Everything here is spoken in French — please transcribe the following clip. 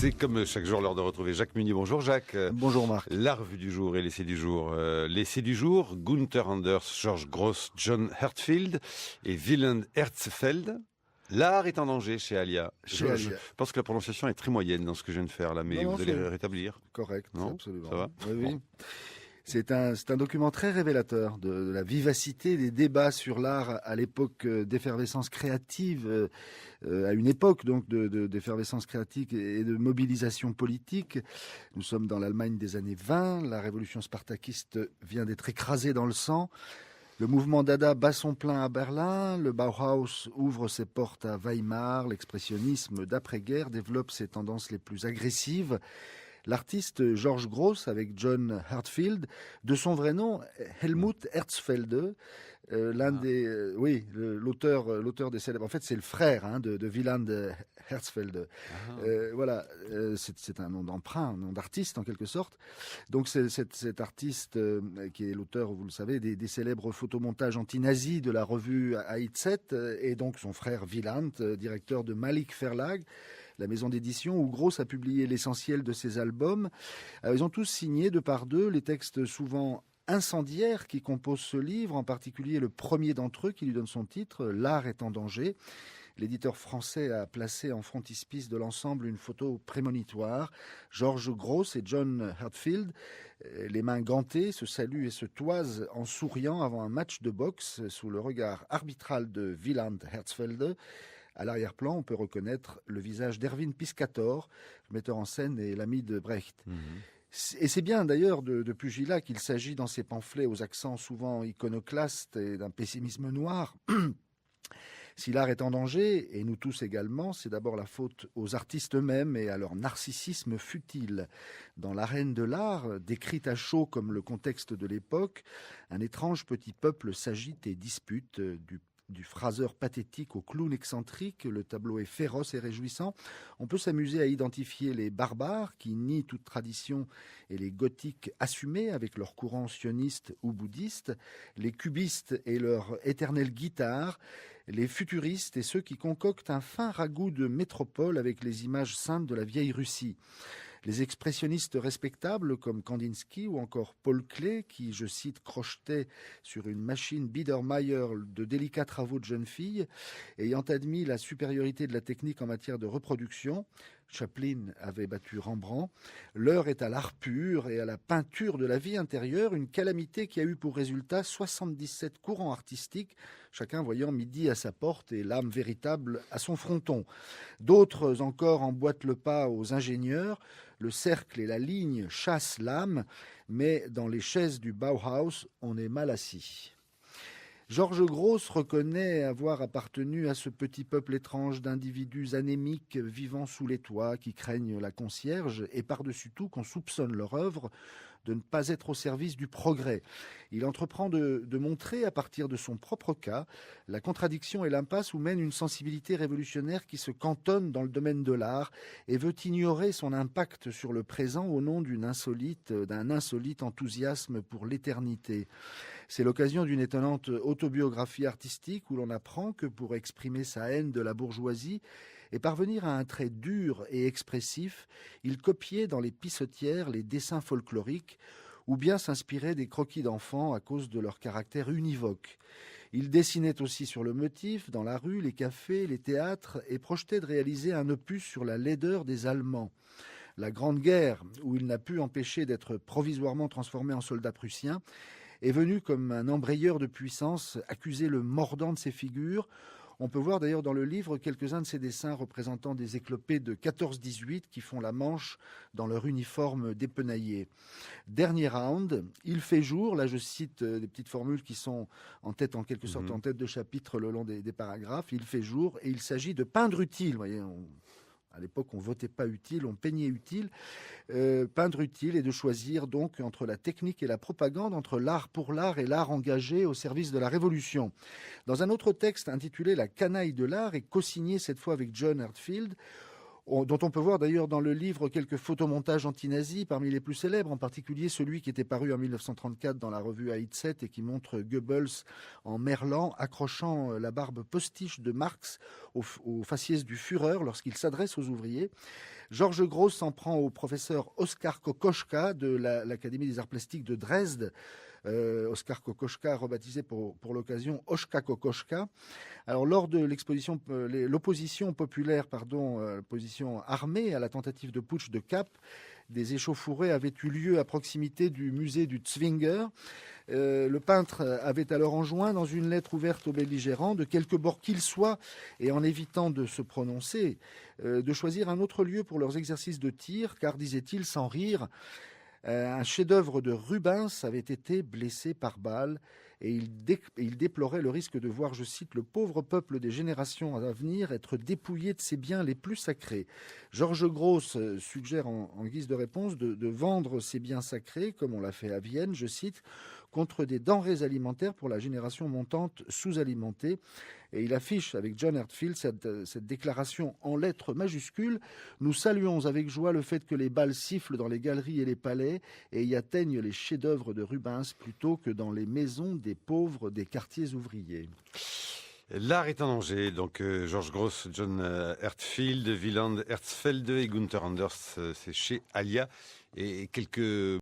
C'est comme chaque jour l'heure de retrouver Jacques Munier. Bonjour Jacques. Bonjour Marc. La revue du jour et l'essai du jour. L'essai du jour, Gunther Anders, George Gross, John Herzfeld et Wieland Herzfeld. L'art est en danger chez Alia. Je pense que la prononciation est très moyenne dans ce que je viens de faire là, mais vous allez rétablir. Correct, non, absolument. Ça va oui. C'est un document très révélateur de la vivacité des débats sur l'art à l'époque d'effervescence créative, à une époque donc d'effervescence créative et de mobilisation politique. Nous sommes dans l'Allemagne des années 20, la révolution spartakiste vient d'être écrasée dans le sang. Le mouvement Dada bat son plein à Berlin, le Bauhaus ouvre ses portes à Weimar, l'expressionnisme d'après-guerre développe ses tendances les plus agressives. L'artiste George Gross avec John Herzfeld, de son vrai nom Helmut Herzfelde, l'auteur des célèbres. En fait, c'est le frère de Wieland Herzfeld. Voilà, c'est un nom d'emprunt, un nom d'artiste en quelque sorte. Donc cet artiste qui est l'auteur, vous le savez, des célèbres photomontages anti-nazis de la revue AIZ, et donc son frère Wieland, directeur de Malik Verlag, la maison d'édition où Gross a publié l'essentiel de ses albums. Ils ont tous signé de part d'eux les textes souvent incendiaires qui composent ce livre, en particulier le premier d'entre eux qui lui donne son titre, L'art est en danger. L'éditeur français a placé en frontispice de l'ensemble une photo prémonitoire. George Gross et John Herzfeld, les mains gantées, se saluent et se toisent en souriant avant un match de boxe sous le regard arbitral de Wieland Herzfeld. À l'arrière-plan, on peut reconnaître le visage d'Erwin Piscator, le metteur en scène et l'ami de Brecht. Et c'est bien d'ailleurs de pugilat qu'il s'agit dans ces pamphlets aux accents souvent iconoclastes et d'un pessimisme noir. Si l'art est en danger, et nous tous également, c'est d'abord la faute aux artistes eux-mêmes et à leur narcissisme futile. Dans l'arène de l'art, décrite à chaud comme le contexte de l'époque, un étrange petit peuple s'agite et dispute du phraseur pathétique au clown excentrique, le tableau est féroce et réjouissant. On peut s'amuser à identifier les barbares qui nient toute tradition et les gothiques assumés avec leur courant sioniste ou bouddhiste, les cubistes et leur éternelle guitare, les futuristes et ceux qui concoctent un fin ragoût de métropole avec les images saintes de la vieille Russie. Les expressionnistes respectables comme Kandinsky ou encore Paul Klee, qui, je cite, crochetait sur une machine Biedermeier de délicats travaux de jeunes filles, ayant admis la supériorité de la technique en matière de reproduction. Chaplin avait battu Rembrandt. L'heure est à l'art pur et à la peinture de la vie intérieure, une calamité qui a eu pour résultat 77 courants artistiques, chacun voyant midi à sa porte et l'âme véritable à son fronton. D'autres encore emboîtent le pas aux ingénieurs. Le cercle et la ligne chassent l'âme, mais dans les chaises du Bauhaus, on est mal assis. George Gross reconnaît avoir appartenu à ce petit peuple étrange d'individus anémiques vivant sous les toits qui craignent la concierge et par-dessus tout qu'on soupçonne leur œuvre de ne pas être au service du progrès. Il entreprend de montrer, à partir de son propre cas, la contradiction et l'impasse où mène une sensibilité révolutionnaire qui se cantonne dans le domaine de l'art et veut ignorer son impact sur le présent au nom d'un insolite enthousiasme pour l'éternité. C'est l'occasion d'une étonnante autobiographie artistique où l'on apprend que pour exprimer sa haine de la bourgeoisie et parvenir à un trait dur et expressif, il copiait dans les pissotières les dessins folkloriques ou bien s'inspirait des croquis d'enfants à cause de leur caractère univoque. Il dessinait aussi sur le motif, dans la rue, les cafés, les théâtres et projetait de réaliser un opus sur la laideur des Allemands. La Grande Guerre, où il n'a pu empêcher d'être provisoirement transformé en soldat prussien, est venu comme un embrayeur de puissance accuser le mordant de ses figures. On peut voir d'ailleurs dans le livre quelques-uns de ces dessins représentant des éclopés de 14-18 qui font la manche dans leur uniforme dépenaillé. Dernier round, il fait jour, là je cite des petites formules qui sont en tête, en quelque sorte en tête de chapitre le long des paragraphes, il fait jour et il s'agit de peindre utile, vous voyez, à l'époque, on votait pas utile, on peignait utile, peindre utile et de choisir donc entre la technique et la propagande, entre l'art pour l'art et l'art engagé au service de la Révolution. Dans un autre texte intitulé La canaille de l'art et co-signé cette fois avec John Herzfeld, dont on peut voir d'ailleurs dans le livre quelques photomontages anti-nazis, parmi les plus célèbres, en particulier celui qui était paru en 1934 dans la revue Heidset et qui montre Goebbels en merlan accrochant la barbe postiche de Marx au faciès du Führer lorsqu'il s'adresse aux ouvriers. Georges Gross s'en prend au professeur Oskar Kokoschka de l'Académie des arts plastiques de Dresde. Oskar Kokoschka, rebaptisé pour l'occasion Oshka Kokoschka. Alors, lors de l'opposition populaire, l'opposition armée à la tentative de putsch de Kapp, des échauffourées avaient eu lieu à proximité du musée du Zwinger. Le peintre avait alors enjoint, dans une lettre ouverte aux belligérants, de quelque bord qu'ils soient, et en évitant de se prononcer, de choisir un autre lieu pour leurs exercices de tir, car, disait-il sans rire, un chef-d'œuvre de Rubens avait été blessé par balle et il déplorait le risque de voir, je cite, le pauvre peuple des générations à venir être dépouillé de ses biens les plus sacrés. Georges Gross suggère en guise de réponse de vendre ses biens sacrés, comme on l'a fait à Vienne, je cite, contre des denrées alimentaires pour la génération montante sous-alimentée. Et il affiche avec John Heartfield cette déclaration en lettres majuscules. Nous saluons avec joie le fait que les balles sifflent dans les galeries et les palais et y atteignent les chefs-d'œuvre de Rubens plutôt que dans les maisons des pauvres des quartiers ouvriers. L'art est en danger, donc Georges Gross, John Heartfield, Wieland Herzfeld et Gunther Anders, c'est chez Alia. Et quelques